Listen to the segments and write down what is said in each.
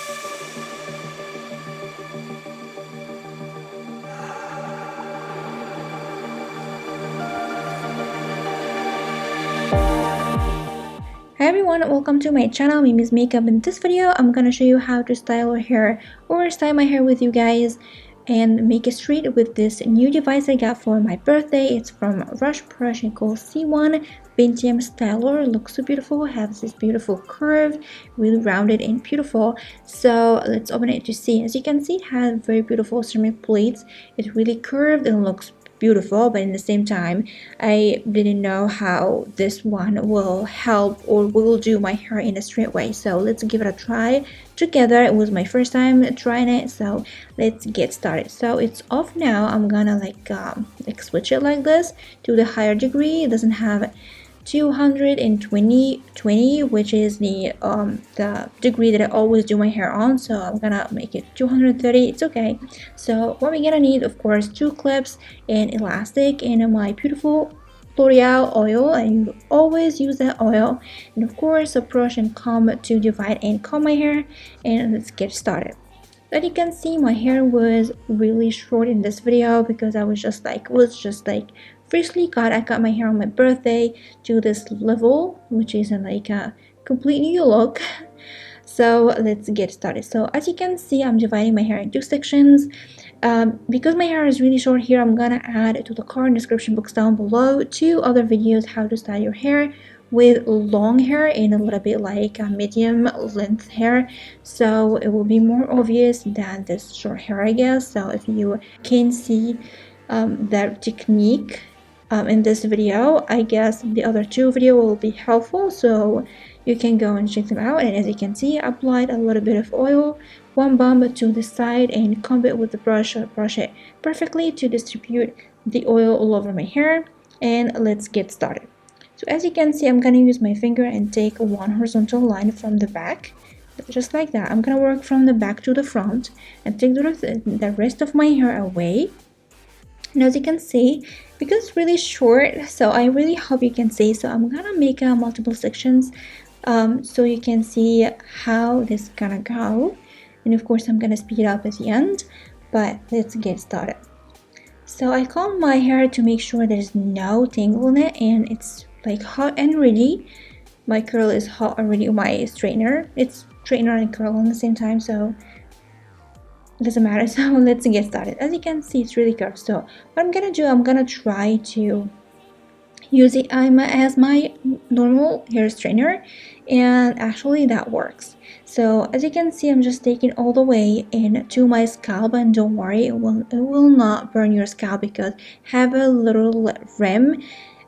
Hi everyone, welcome to my channel. My name is Makeup. In this video, I'm gonna show you how to style your hair or style my hair with you guys and make it straight with this new device I got for my birthday. It's from Rush Brush and called C1 Pentium Styler. Looks so beautiful, has this beautiful curve, really rounded and beautiful. So let's open it to see. As you can see, it has very beautiful ceramic plates. It's really curved and looks beautiful, but in the same time I didn't know how this one will help or will do my hair in a straight way, so let's give it a try together. It was my first time trying it, so let's get started. So it's off now. I'm gonna like switch it like this to the higher degree. It doesn't have 220, which is the degree that I always do my hair on, so I'm gonna make it 230. It's okay. So what we're gonna need, of course, 2 clips and elastic and my beautiful L'Oreal oil, and you always use that oil, and of course a brush and comb to divide and comb my hair. And let's get started. As you can see, my hair was really short in this video because I was just like freshly cut. I cut my hair on my birthday to this level, which is like a complete new look. So let's get started. So as you can see, I'm dividing my hair in 2 sections. Because my hair is really short here, I'm gonna add to the card description box down below 2 other videos how to style your hair with long hair and a little bit like a medium length hair, so it will be more obvious than this short hair, I guess. So if you can see that technique in this video, I guess the other 2 videos will be helpful, so you can go and check them out. And as you can see, I applied a little bit of oil, 1 bump to the side, and comb it with the brush, brush it perfectly to distribute the oil all over my hair. And let's get started. So as you can see, I'm gonna use my finger and take 1 horizontal line from the back, just like that. I'm gonna work from the back to the front and take the rest of my hair away. And as you can see, because it's really short, so I really hope you can see, so I'm gonna make multiple sections so you can see how this is gonna go. And of course I'm gonna speed up at the end, but let's get started. So I comb my hair to make sure there's no tangle in it, and it's like hot and ready. My curl is hot already. My straightener, it's straightener and curl at the same time, so it doesn't matter. So let's get started. As you can see, it's really curved. So what I'm gonna do, I'm gonna try to use it as my normal hair straightener, and actually that works. So as you can see, I'm just taking all the way into my scalp, and don't worry, it will not burn your scalp because have a little rim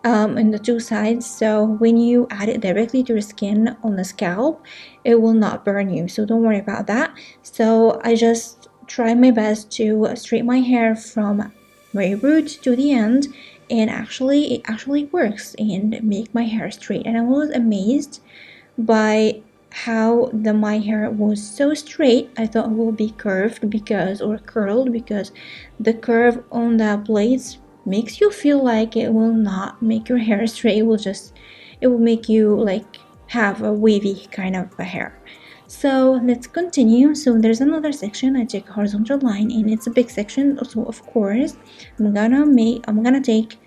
in the 2 sides, so when you add it directly to your skin on the scalp, it will not burn you, so don't worry about that. So I just try my best to straighten my hair from my root to the end, and it actually works and make my hair straight. And I was amazed by how my hair was so straight. I thought it would be curved or curled because the curve on the blades makes you feel like it will not make your hair straight. It will make you like have a wavy kind of a hair. So let's continue. So there's another section. I take a horizontal line, and it's a big section, so of course I'm gonna take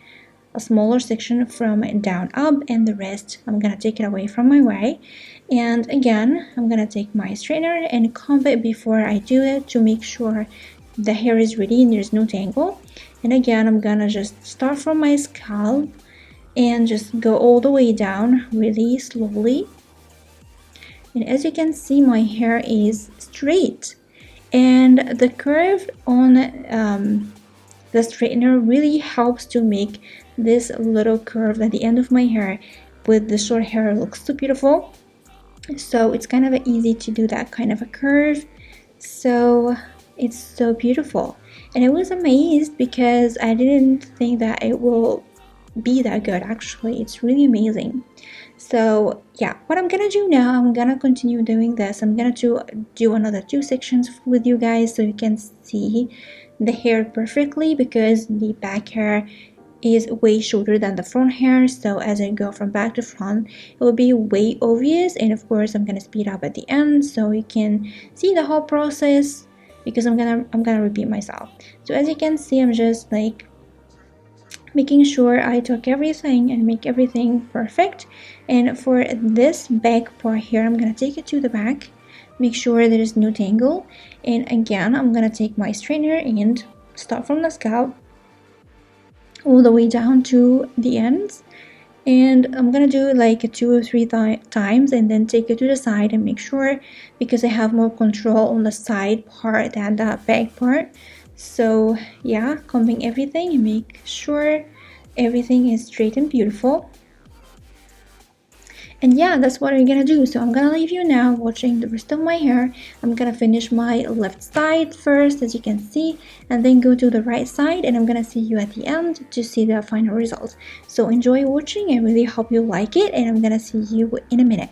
a smaller section from down up, and the rest I'm gonna take it away from my way. And again, I'm gonna take my straightener and comb it before I do it to make sure the hair is ready and there's no tangle. And again, I'm gonna just start from my scalp and just go all the way down really slowly. And as you can see, my hair is straight, and the curve on the straightener really helps to make this little curve at the end of my hair with the short hair looks so beautiful. So it's kind of easy to do that kind of a curve, so it's so beautiful. And I was amazed because I didn't think that it will be that good. Actually, it's really amazing. So yeah, what I'm gonna do now, I'm gonna continue doing this. I'm gonna do another 2 sections with you guys so you can see the hair perfectly, because the back hair is way shorter than the front hair, so as I go from back to front it will be way obvious. And of course I'm gonna speed up at the end so you can see the whole process, because I'm gonna repeat myself. So as you can see, I'm just like making sure I took everything and make everything perfect. And for this back part here, I'm gonna take it to the back, make sure there is no tangle. And again, I'm gonna take my straightener and start from the scalp all the way down to the ends. And I'm gonna do like 2 or 3 times and then take it to the side and make sure, because I have more control on the side part than the back part. So yeah, combing everything and make sure everything is straight and beautiful. And yeah, that's what I'm gonna do. So I'm gonna leave you now watching the rest of my hair. I'm gonna finish my left side first, as you can see, and then go to the right side, and I'm gonna see you at the end to see the final result. So enjoy watching. I really hope you like it, and I'm gonna see you in a minute.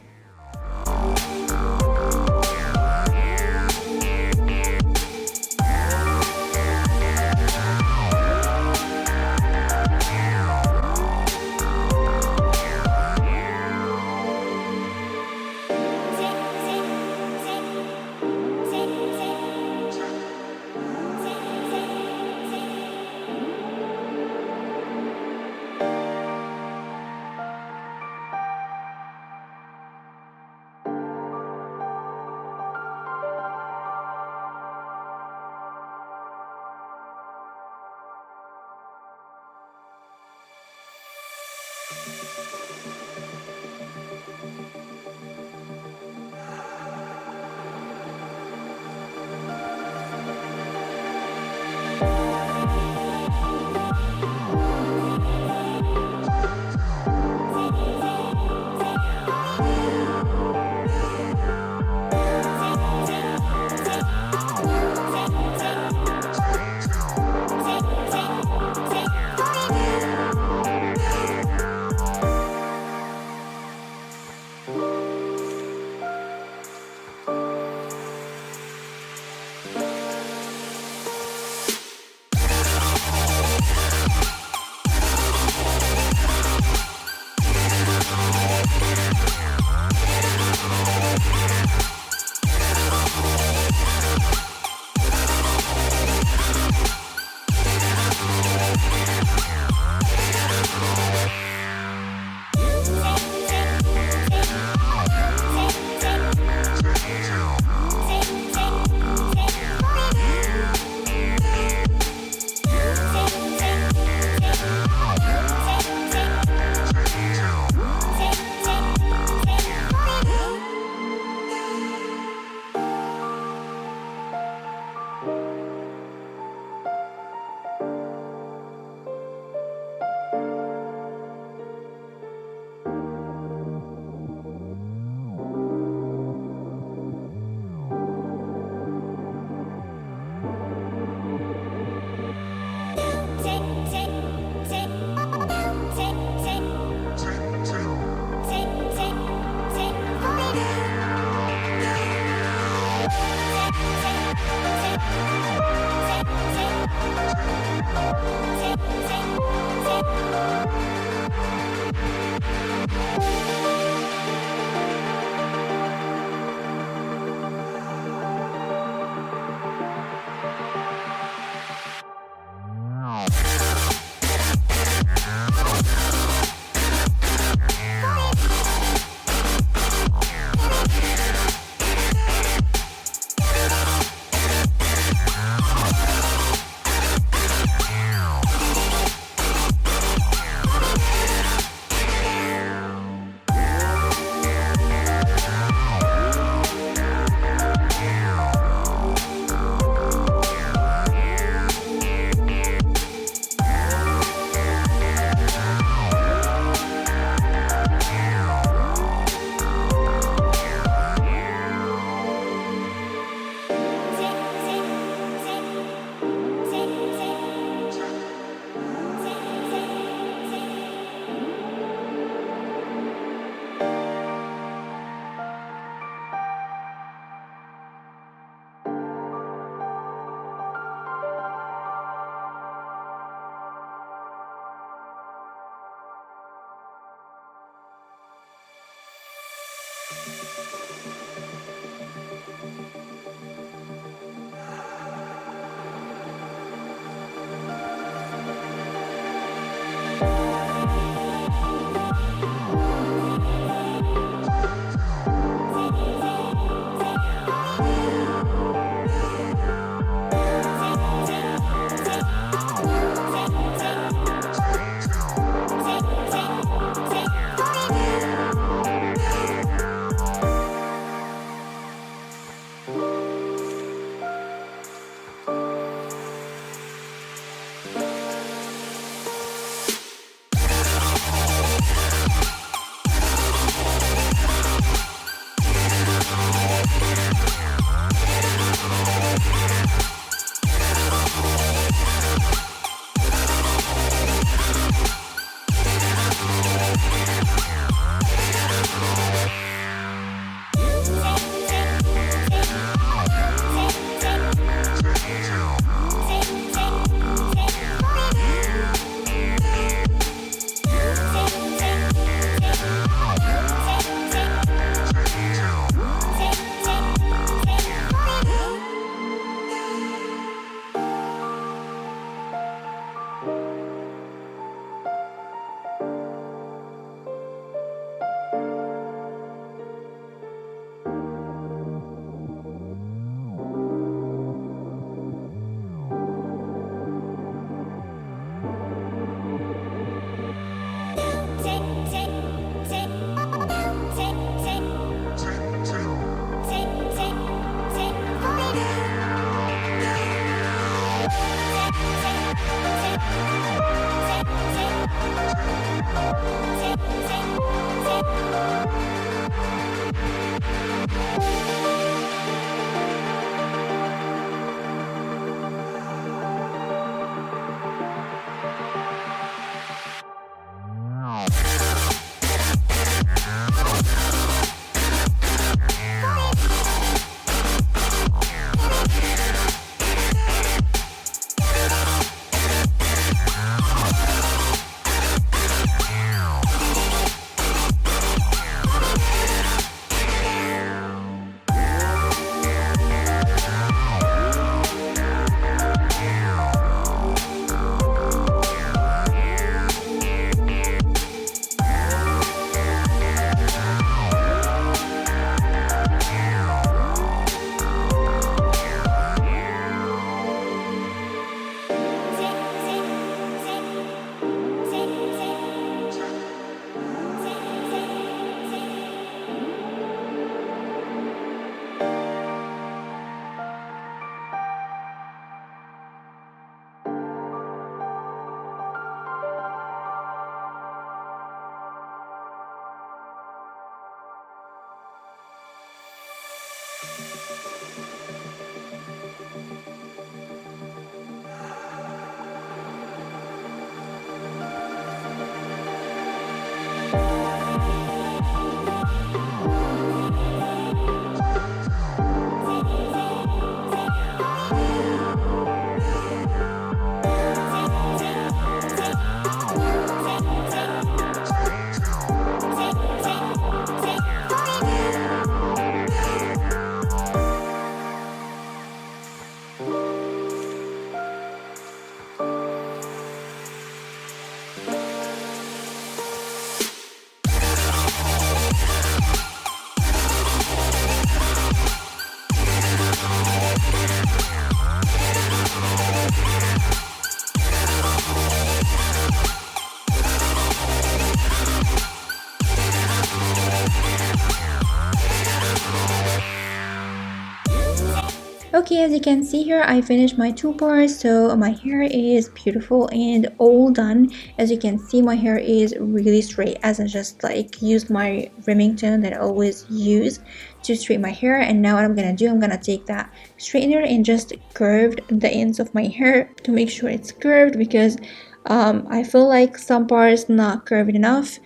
Okay, as you can see here, I finished my two parts, so my hair is beautiful and all done. As you can see, my hair is really straight, as I just like used my Remington that I always use to straighten my hair. And now what I'm gonna do, I'm gonna take that straightener and just curved the ends of my hair to make sure it's curved, because I feel like some parts not curved enough.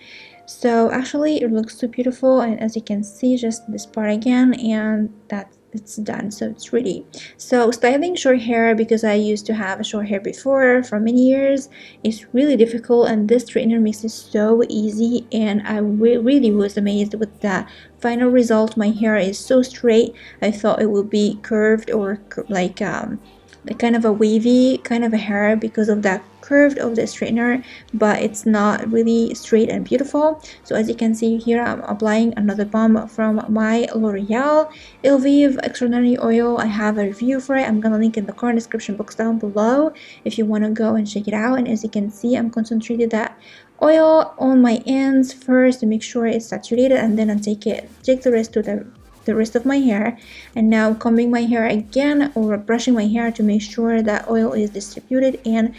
So actually it looks so beautiful, and as you can see, just this part again, and that's it's done. So it's ready. So styling short hair, because I used to have a short hair before for many years, is really difficult, and this straightener makes it so easy, and I really was amazed with the final result. My hair is so straight. I thought it would be curved or like kind of a wavy kind of a hair because of that curve of the straightener, but it's not really straight and beautiful. So as you can see here, I'm applying another balm from my L'Oreal Elvive Extraordinary Oil. I have a review for it. I'm gonna link in the card description box down below if you want to go and check it out. And as you can see, I'm concentrated that oil on my ends first to make sure it's saturated, and then I take the rest to the rest of my hair. And now combing my hair again, or brushing my hair to make sure that oil is distributed and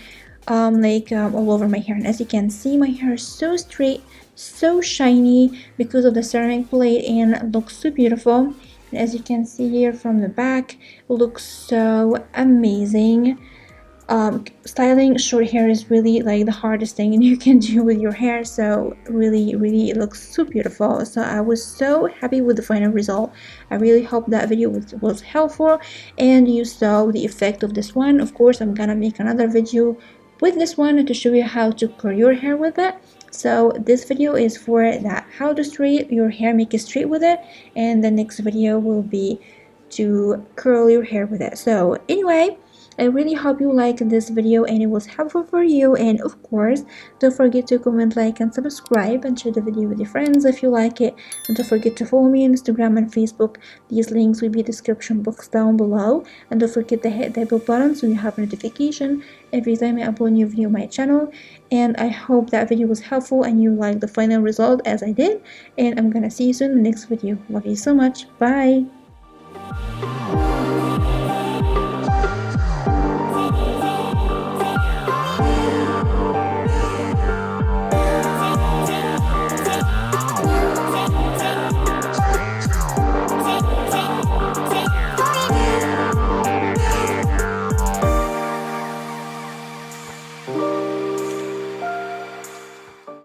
all over my hair. And as you can see, my hair is so straight, so shiny because of the ceramic plate, and looks so beautiful. And as you can see here from the back, it looks so amazing. Styling short hair is really like the hardest thing you can do with your hair, so really it looks so beautiful. So I was so happy with the final result. I really hope that video was helpful and you saw the effect of this one. Of course, I'm gonna make another video with this one to show you how to curl your hair with it. So this video is for that, how to straighten your hair, make it straight with it, and the next video will be to curl your hair with it. So anyway, I really hope you liked this video and it was helpful for you. And of course, don't forget to comment, like, and subscribe, and share the video with your friends if you like it. And don't forget to follow me on Instagram and Facebook. These links will be in the description box down below. And don't forget to hit the bell button so you have a notification every time I upload a new video on my channel. And I hope that video was helpful and you liked the final result as I did. And I'm gonna see you soon in the next video. Love you so much. Bye.